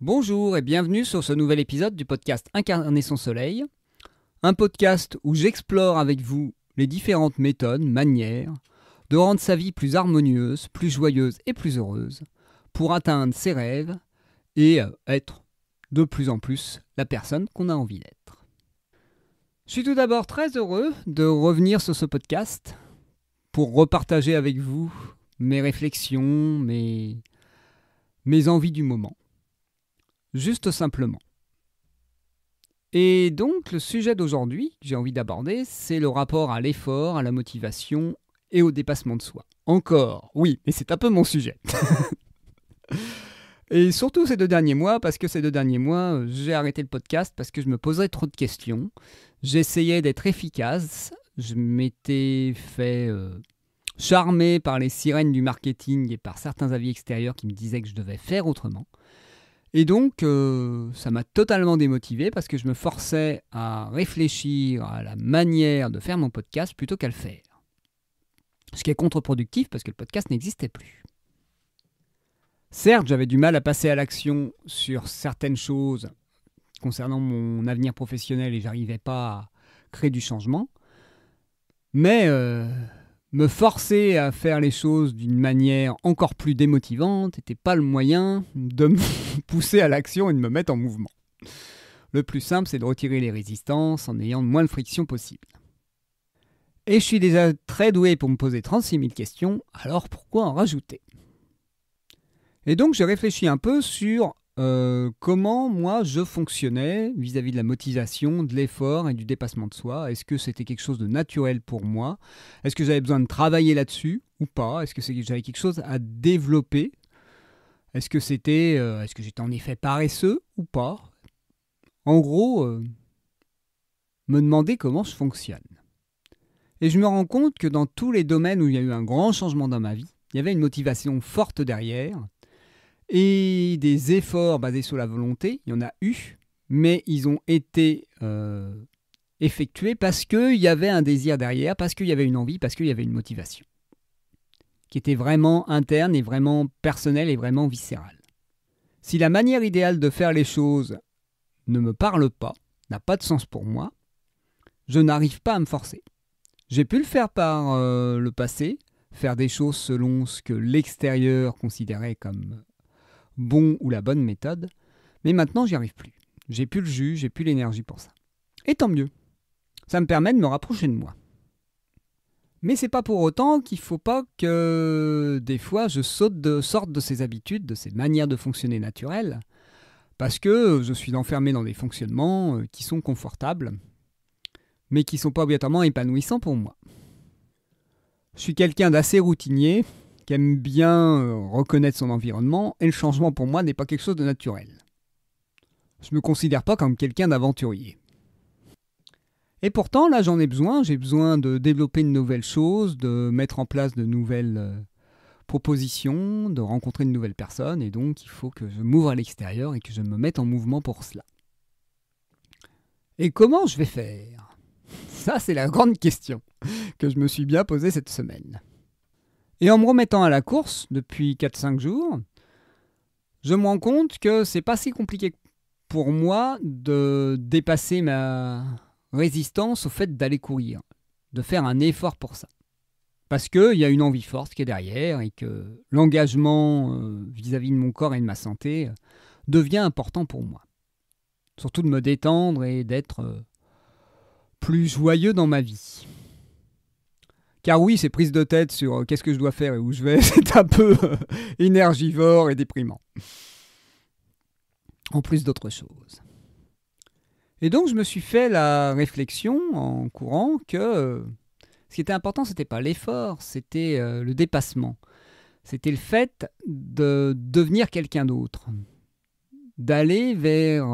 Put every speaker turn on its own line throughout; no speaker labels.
Bonjour et bienvenue sur ce nouvel épisode du podcast Incarner son soleil, un podcast où j'explore avec vous les différentes méthodes, manières de rendre sa vie plus harmonieuse, plus joyeuse et plus heureuse pour atteindre ses rêves et être de plus en plus la personne qu'on a envie d'être. Je suis tout d'abord très heureux de revenir sur ce podcast pour repartager avec vous mes réflexions, mes envies du moment. Juste simplement. Et donc, le sujet d'aujourd'hui que j'ai envie d'aborder, c'est le rapport à l'effort, à la motivation et au dépassement de soi. Encore, oui, mais c'est un peu mon sujet. Et surtout ces 2 derniers mois, parce que ces 2 derniers mois, j'ai arrêté le podcast parce que je me posais trop de questions. J'essayais d'être efficace. Je m'étais fait charmer par les sirènes du marketing et par certains avis extérieurs qui me disaient que je devais faire autrement. Et donc, ça m'a totalement démotivé parce que je me forçais à réfléchir à la manière de faire mon podcast plutôt qu'à le faire. Ce qui est contre-productif parce que le podcast n'existait plus. Certes, j'avais du mal à passer à l'action sur certaines choses concernant mon avenir professionnel et j'arrivais pas à créer du changement. Mais me forcer à faire les choses d'une manière encore plus démotivante n'était pas le moyen de me pousser à l'action et de me mettre en mouvement. Le plus simple, c'est de retirer les résistances en ayant le moins de friction possible. Et je suis déjà très doué pour me poser 36 000 questions, alors pourquoi en rajouter ? Et donc j'ai réfléchi un peu sur comment moi je fonctionnais vis-à-vis de la motivation, de l'effort et du dépassement de soi. Est-ce que c'était quelque chose de naturel pour moi ? Est-ce que j'avais besoin de travailler là-dessus ou pas ? Est-ce que j'avais quelque chose à développer ? Est-ce que j'étais en effet paresseux ou pas ? En gros, me demander comment je fonctionne. Et je me rends compte que dans tous les domaines où il y a eu un grand changement dans ma vie, il y avait une motivation forte derrière. Et des efforts basés sur la volonté, il y en a eu, mais ils ont été effectués parce qu'il y avait un désir derrière, parce qu'il y avait une envie, parce qu'il y avait une motivation qui était vraiment interne et vraiment personnelle et vraiment viscérale. Si la manière idéale de faire les choses ne me parle pas, n'a pas de sens pour moi, je n'arrive pas à me forcer. J'ai pu le faire par le passé, faire des choses selon ce que l'extérieur considérait comme bon ou la bonne méthode, mais maintenant j'y arrive plus. J'ai plus le jus, j'ai plus l'énergie pour ça. Et tant mieux. Ça me permet de me rapprocher de moi. Mais c'est pas pour autant qu'il faut pas que des fois je sorte de ces habitudes, de ces manières de fonctionner naturelles, parce que je suis enfermé dans des fonctionnements qui sont confortables, mais qui sont pas obligatoirement épanouissants pour moi. Je suis quelqu'un d'assez routinier, qui aime bien reconnaître son environnement, et le changement pour moi n'est pas quelque chose de naturel. Je ne me considère pas comme quelqu'un d'aventurier. Et pourtant, là, j'en ai besoin. J'ai besoin de développer de nouvelles choses, de mettre en place de nouvelles propositions, de rencontrer de nouvelles personnes, et donc il faut que je m'ouvre à l'extérieur et que je me mette en mouvement pour cela. Et comment je vais faire ? Ça, c'est la grande question que je me suis bien posée cette semaine. Et en me remettant à la course depuis 4-5 jours, je me rends compte que c'est pas si compliqué pour moi de dépasser ma résistance au fait d'aller courir, de faire un effort pour ça. Parce qu'il y a une envie forte qui est derrière et que l'engagement vis-à-vis de mon corps et de ma santé devient important pour moi. Surtout de me détendre et d'être plus joyeux dans ma vie. Car oui, ces prises de tête sur qu'est-ce que je dois faire et où je vais, c'est un peu énergivore et déprimant. En plus d'autres choses. Et donc, je me suis fait la réflexion en courant que ce qui était important, ce n'était pas l'effort, c'était le dépassement. C'était le fait de devenir quelqu'un d'autre. D'aller vers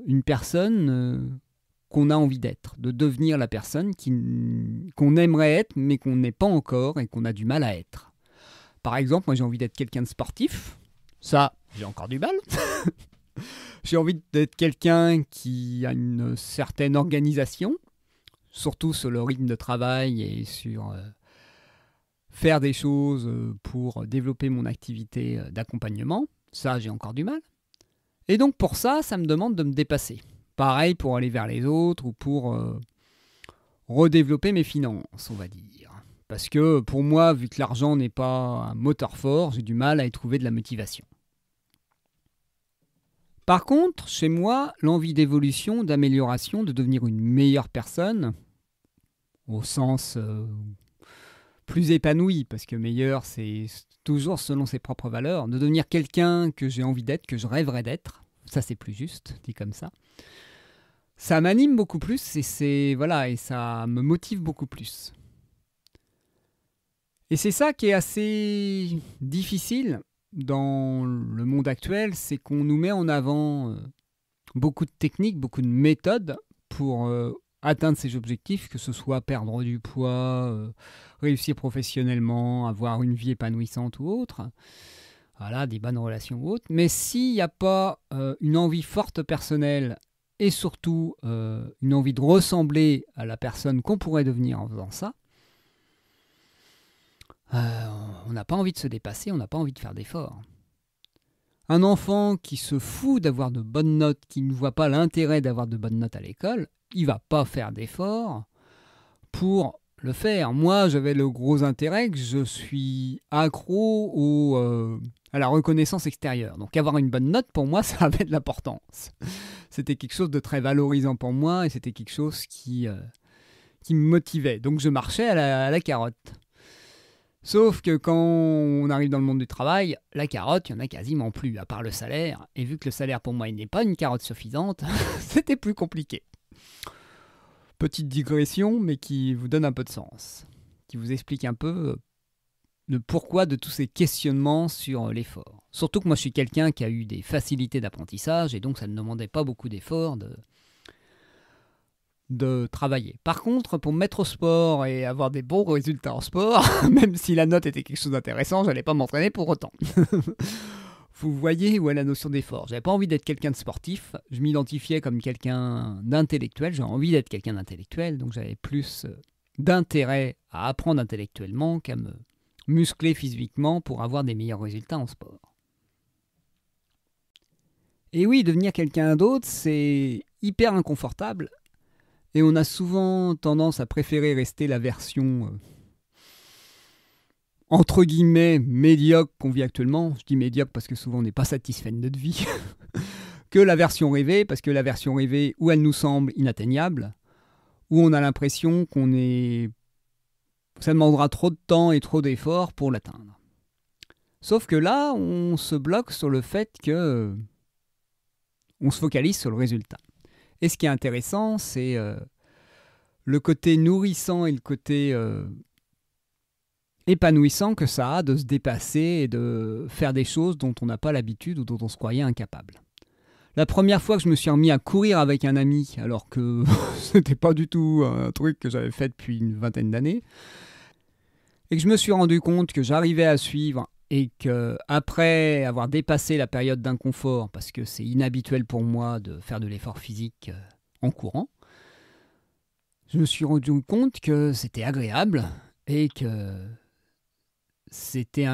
une personne qu'on a envie d'être, de devenir la personne qu'on aimerait être, mais qu'on n'est pas encore et qu'on a du mal à être. Par exemple, moi j'ai envie d'être quelqu'un de sportif. Ça, j'ai encore du mal. J'ai envie d'être quelqu'un qui a une certaine organisation, surtout sur le rythme de travail et sur faire des choses pour développer mon activité d'accompagnement. Ça, j'ai encore du mal. Et donc pour ça, ça me demande de me dépasser. Pareil pour aller vers les autres ou pour redévelopper mes finances, on va dire. Parce que pour moi, vu que l'argent n'est pas un moteur fort, j'ai du mal à y trouver de la motivation. Par contre, chez moi, l'envie d'évolution, d'amélioration, de devenir une meilleure personne, au sens plus épanoui, parce que meilleur, c'est toujours selon ses propres valeurs, de devenir quelqu'un que j'ai envie d'être, que je rêverais d'être, ça c'est plus juste, dit comme ça m'anime beaucoup plus et ça me motive beaucoup plus. Et c'est ça qui est assez difficile dans le monde actuel, c'est qu'on nous met en avant beaucoup de techniques, beaucoup de méthodes pour atteindre ces objectifs, que ce soit perdre du poids, réussir professionnellement, avoir une vie épanouissante ou autre, voilà, des bonnes relations ou autres. Mais s'il n'y a pas une envie forte personnelle et surtout une envie de ressembler à la personne qu'on pourrait devenir en faisant ça, on n'a pas envie de se dépasser, on n'a pas envie de faire d'efforts. Un enfant qui se fout d'avoir de bonnes notes, qui ne voit pas l'intérêt d'avoir de bonnes notes à l'école, il ne va pas faire d'efforts pour le faire. Moi, j'avais le gros intérêt que je suis accro à la reconnaissance extérieure. Donc avoir une bonne note, pour moi, ça avait de l'importance. C'était quelque chose de très valorisant pour moi et c'était quelque chose qui me motivait. Donc je marchais à la carotte. Sauf que quand on arrive dans le monde du travail, la carotte, il n'y en a quasiment plus, à part le salaire. Et vu que le salaire pour moi il n'est pas une carotte suffisante, c'était plus compliqué. Petite digression, mais qui vous donne un peu de sens. Qui vous explique un peu le pourquoi de tous ces questionnements sur l'effort. Surtout que moi je suis quelqu'un qui a eu des facilités d'apprentissage, et donc ça ne demandait pas beaucoup d'efforts de travailler. Par contre, pour me mettre au sport et avoir des bons résultats en sport, même si la note était quelque chose d'intéressant, je n'allais pas m'entraîner pour autant. Vous voyez où est la notion d'effort. J'avais pas envie d'être quelqu'un de sportif, je m'identifiais comme quelqu'un d'intellectuel, j'ai envie d'être quelqu'un d'intellectuel, donc j'avais plus d'intérêt à apprendre intellectuellement qu'à me muscler physiquement pour avoir des meilleurs résultats en sport. Et oui, devenir quelqu'un d'autre, c'est hyper inconfortable. Et on a souvent tendance à préférer rester la version entre guillemets médiocre qu'on vit actuellement. Je dis médiocre parce que souvent on n'est pas satisfait de notre vie. Que la version rêvée, parce que la version rêvée, où elle nous semble inatteignable, où on a l'impression ça demandera trop de temps et trop d'efforts pour l'atteindre. Sauf que là, on se bloque sur le fait que on se focalise sur le résultat. Et ce qui est intéressant, c'est le côté nourrissant et le côté épanouissant que ça a de se dépasser et de faire des choses dont on n'a pas l'habitude ou dont on se croyait incapable. La première fois que je me suis remis à courir avec un ami, alors que c'était pas du tout un truc que j'avais fait depuis une vingtaine d'années, et que je me suis rendu compte que j'arrivais à suivre et qu'après avoir dépassé la période d'inconfort, parce que c'est inhabituel pour moi de faire de l'effort physique en courant, je me suis rendu compte que c'était agréable et que c'était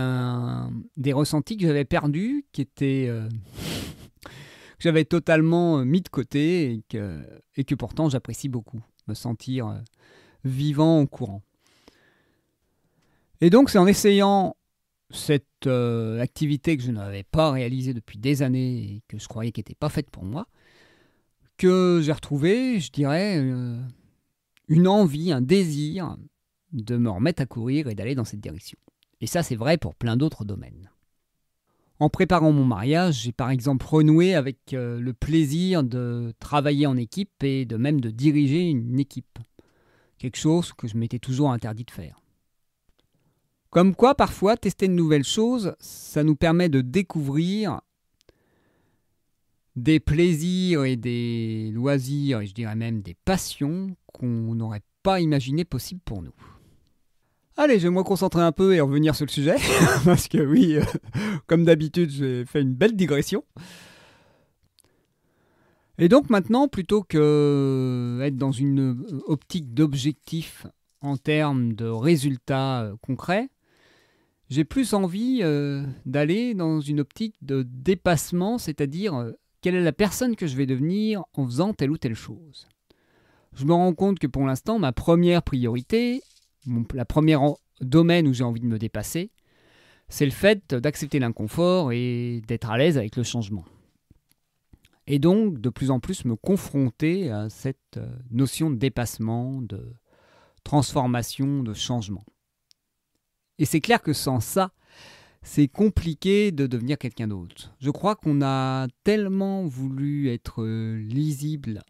des ressentis que j'avais perdus, que j'avais totalement mis de côté et que pourtant j'apprécie beaucoup, me sentir vivant en courant. Et donc c'est en essayant cette activité que je n'avais pas réalisée depuis des années et que je croyais qu'elle n'était pas faite pour moi, que j'ai retrouvé, je dirais, une envie, un désir de me remettre à courir et d'aller dans cette direction. Et ça, c'est vrai pour plein d'autres domaines. En préparant mon mariage, j'ai par exemple renoué avec le plaisir de travailler en équipe et même de diriger une équipe. Quelque chose que je m'étais toujours interdit de faire. Comme quoi, parfois, tester de nouvelles choses, ça nous permet de découvrir des plaisirs et des loisirs, et je dirais même des passions qu'on n'aurait pas imaginé possibles pour nous. Allez, je vais me concentrer un peu et revenir sur le sujet, parce que oui, comme d'habitude, j'ai fait une belle digression. Et donc maintenant, plutôt que être dans une optique d'objectif en termes de résultats concrets, j'ai plus envie d'aller dans une optique de dépassement, c'est-à-dire quelle est la personne que je vais devenir en faisant telle ou telle chose. Je me rends compte que pour l'instant, ma première priorité, la première domaine où j'ai envie de me dépasser, c'est le fait d'accepter l'inconfort et d'être à l'aise avec le changement. Et donc, de plus en plus, me confronter à cette notion de dépassement, de transformation, de changement. Et c'est clair que sans ça, c'est compliqué de devenir quelqu'un d'autre. Je crois qu'on a tellement voulu être lisible,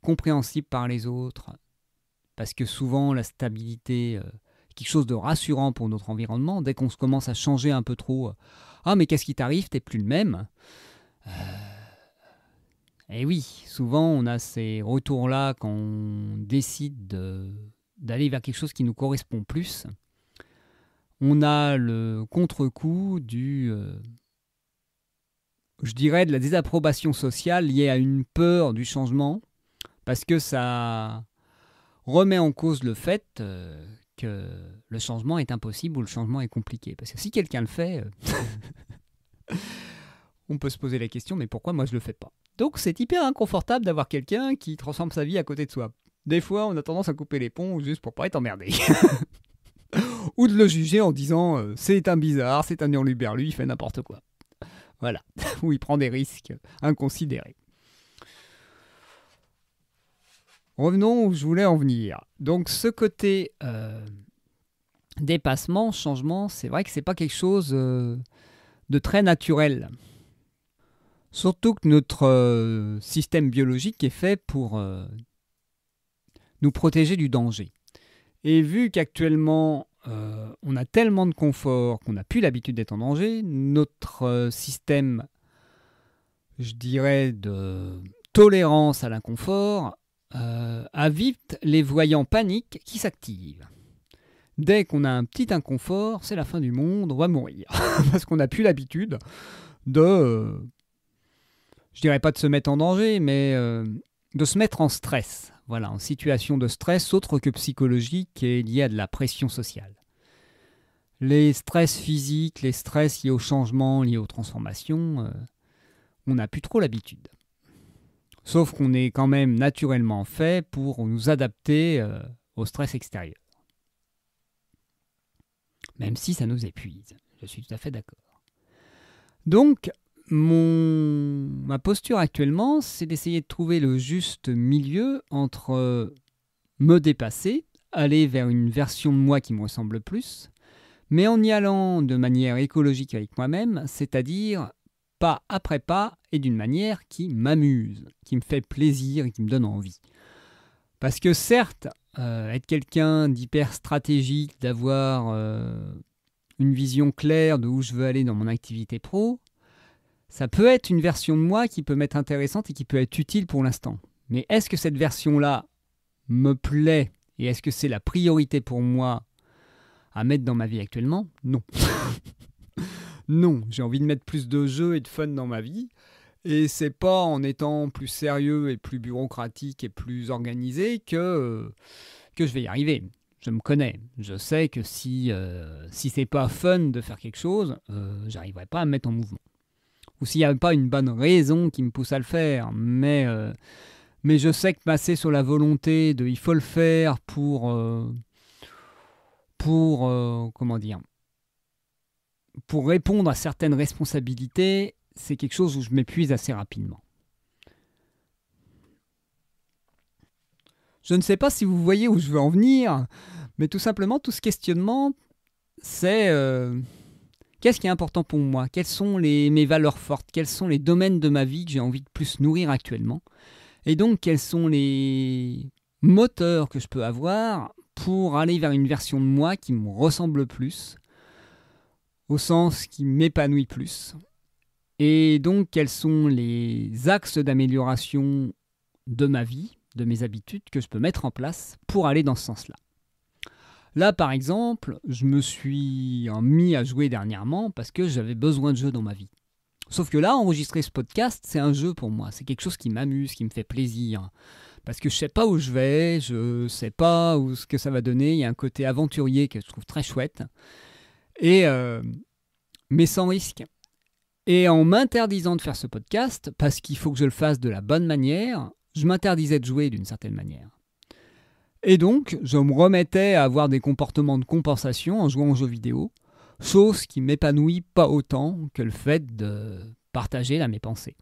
compréhensible par les autres, parce que souvent la stabilité est quelque chose de rassurant pour notre environnement. Dès qu'on commence à changer un peu trop, ah mais qu'est-ce qui t'arrive, t'es plus le même. Et oui, souvent on a ces retours-là quand on décide d'aller vers quelque chose qui nous correspond plus. On a le contre-coup je dirais, de la désapprobation sociale liée à une peur du changement, parce que ça remet en cause le fait que le changement est impossible ou le changement est compliqué. Parce que si quelqu'un le fait, on peut se poser la question, mais pourquoi moi je le fais pas? Donc c'est hyper inconfortable d'avoir quelqu'un qui transforme sa vie à côté de soi. Des fois, on a tendance à couper les ponts juste pour pas être emmerdé. Ou de le juger en disant c'est un bizarre, c'est un hurluberlu, il fait n'importe quoi. Voilà, ou il prend des risques inconsidérés. Revenons où je voulais en venir. Donc ce côté dépassement, changement, c'est vrai que c'est pas quelque chose de très naturel. Surtout que notre système biologique est fait pour nous protéger du danger. Et vu qu'actuellement, on a tellement de confort qu'on n'a plus l'habitude d'être en danger, notre système, je dirais, de tolérance à l'inconfort, a vite les voyants paniques qui s'activent. Dès qu'on a un petit inconfort, c'est la fin du monde, on va mourir. Parce qu'on n'a plus l'habitude de, je dirais pas de se mettre en danger, mais de se mettre en stress. Voilà, en situation de stress autre que psychologique et lié à de la pression sociale. Les stress physiques, les stress liés au changement, liés aux transformations, on n'a plus trop l'habitude. Sauf qu'on est quand même naturellement fait pour nous adapter au stress extérieur. Même si ça nous épuise, je suis tout à fait d'accord. Donc, ma posture actuellement, c'est d'essayer de trouver le juste milieu entre me dépasser, aller vers une version de moi qui me ressemble plus, mais en y allant de manière écologique avec moi-même, c'est-à-dire pas après pas et d'une manière qui m'amuse, qui me fait plaisir et qui me donne envie. Parce que certes, être quelqu'un d'hyper stratégique, d'avoir une vision claire de où je veux aller dans mon activité pro, ça peut être une version de moi qui peut m'être intéressante et qui peut être utile pour l'instant. Mais est-ce que cette version-là me plaît et est-ce que c'est la priorité pour moi à mettre dans ma vie actuellement? Non. Non, j'ai envie de mettre plus de jeu et de fun dans ma vie. Et c'est pas en étant plus sérieux et plus bureaucratique et plus organisé que je vais y arriver. Je me connais. Je sais que si c'est pas fun de faire quelque chose, j'arriverai pas à me mettre en mouvement. Ou s'il n'y a pas une bonne raison qui me pousse à le faire. Mais je sais que passer sur la volonté de il faut le faire pour répondre à certaines responsabilités, c'est quelque chose où je m'épuise assez rapidement. Je ne sais pas si vous voyez où je veux en venir, mais tout simplement, tout ce questionnement, c'est qu'est-ce qui est important pour moi? Quelles sont mes valeurs fortes? Quels sont les domaines de ma vie que j'ai envie de plus nourrir actuellement? Et donc, quels sont les moteurs que je peux avoir pour aller vers une version de moi qui me ressemble plus, au sens qui m'épanouit plus? Et donc, quels sont les axes d'amélioration de ma vie, de mes habitudes que je peux mettre en place pour aller dans ce sens-là? Là, par exemple, je me suis mis à jouer dernièrement parce que j'avais besoin de jeux dans ma vie. Sauf que là, enregistrer ce podcast, c'est un jeu pour moi. C'est quelque chose qui m'amuse, qui me fait plaisir. Parce que je ne sais pas où je vais, je ne sais pas ce que ça va donner. Il y a un côté aventurier que je trouve très chouette. Mais sans risque. Et en m'interdisant de faire ce podcast, parce qu'il faut que je le fasse de la bonne manière, je m'interdisais de jouer d'une certaine manière. Et donc, je me remettais à avoir des comportements de compensation en jouant aux jeux vidéo, chose qui m'épanouit pas autant que le fait de partager là mes pensées.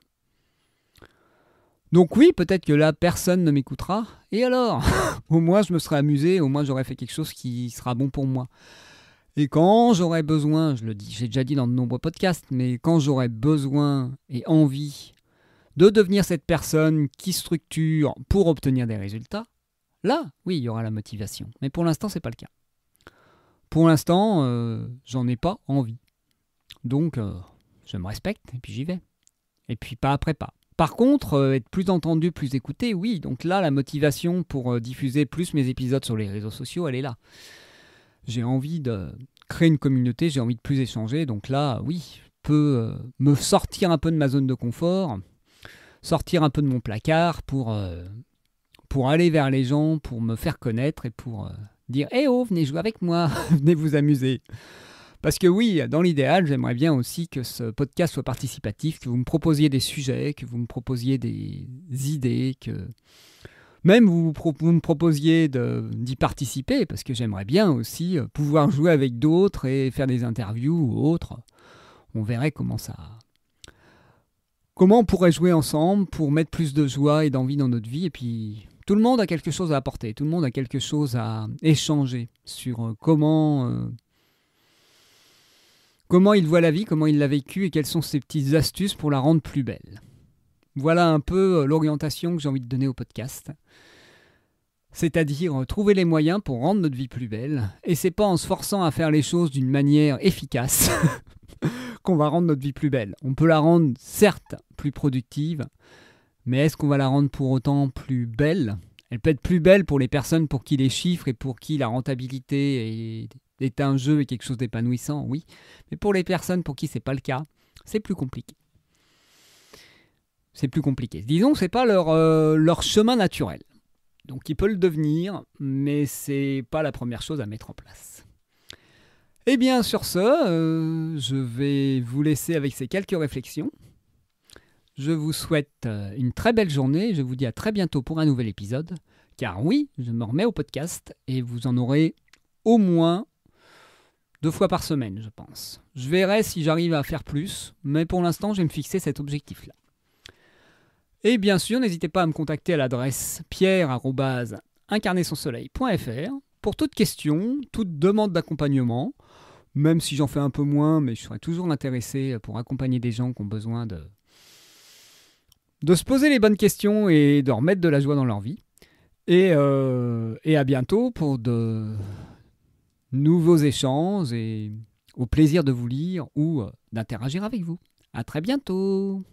Donc oui, peut-être que là, personne ne m'écoutera. Et alors? Au moins, je me serai amusé, au moins j'aurais fait quelque chose qui sera bon pour moi. Et quand j'aurai besoin, je le dis, j'ai déjà dit dans de nombreux podcasts, mais quand j'aurai besoin et envie de devenir cette personne qui structure pour obtenir des résultats, là, oui, il y aura la motivation. Mais pour l'instant, c'est pas le cas. Pour l'instant, j'en ai pas envie. Donc, je me respecte et puis j'y vais. Et puis pas après pas. Par contre, être plus entendu, plus écouté, oui. Donc là, la motivation pour diffuser plus mes épisodes sur les réseaux sociaux, elle est là. J'ai envie de créer une communauté, j'ai envie de plus échanger. Donc là, oui, je peux me sortir un peu de ma zone de confort, sortir un peu de mon placard pour aller vers les gens, pour me faire connaître et pour dire « Eh oh, venez jouer avec moi, venez vous amuser ». Parce que oui, dans l'idéal, j'aimerais bien aussi que ce podcast soit participatif, que vous me proposiez des sujets, que vous me proposiez des idées, que même vous me proposiez d'y participer, parce que j'aimerais bien aussi pouvoir jouer avec d'autres et faire des interviews ou autres. On verrait comment on pourrait jouer ensemble pour mettre plus de joie et d'envie dans notre vie. Et puis, tout le monde a quelque chose à apporter, tout le monde a quelque chose à échanger sur comment il voit la vie, comment il l'a vécue et quelles sont ses petites astuces pour la rendre plus belle. Voilà un peu l'orientation que j'ai envie de donner au podcast. C'est-à-dire trouver les moyens pour rendre notre vie plus belle. Et c'est pas en se forçant à faire les choses d'une manière efficace qu'on va rendre notre vie plus belle. On peut la rendre, certes, plus productive, mais est-ce qu'on va la rendre pour autant plus belle ? Elle peut être plus belle pour les personnes pour qui les chiffres et pour qui la rentabilité est un jeu et quelque chose d'épanouissant, oui. Mais pour les personnes pour qui c'est pas le cas, c'est plus compliqué. C'est plus compliqué. Disons que c'est pas leur chemin naturel. Donc il peut le devenir, mais c'est pas la première chose à mettre en place. Eh bien sur ce, je vais vous laisser avec ces quelques réflexions. Je vous souhaite une très belle journée. Je vous dis à très bientôt pour un nouvel épisode. Car oui, je me remets au podcast et vous en aurez au moins 2 fois par semaine, je pense. Je verrai si j'arrive à faire plus, mais pour l'instant, je vais me fixer cet objectif-là. Et bien sûr, n'hésitez pas à me contacter à l'adresse pierre@incarnersonsoleil.fr pour toute question, toute demande d'accompagnement, même si j'en fais un peu moins, mais je serai toujours intéressé pour accompagner des gens qui ont besoin de se poser les bonnes questions et de remettre de la joie dans leur vie. Et à bientôt pour de nouveaux échanges et au plaisir de vous lire ou d'interagir avec vous. À très bientôt.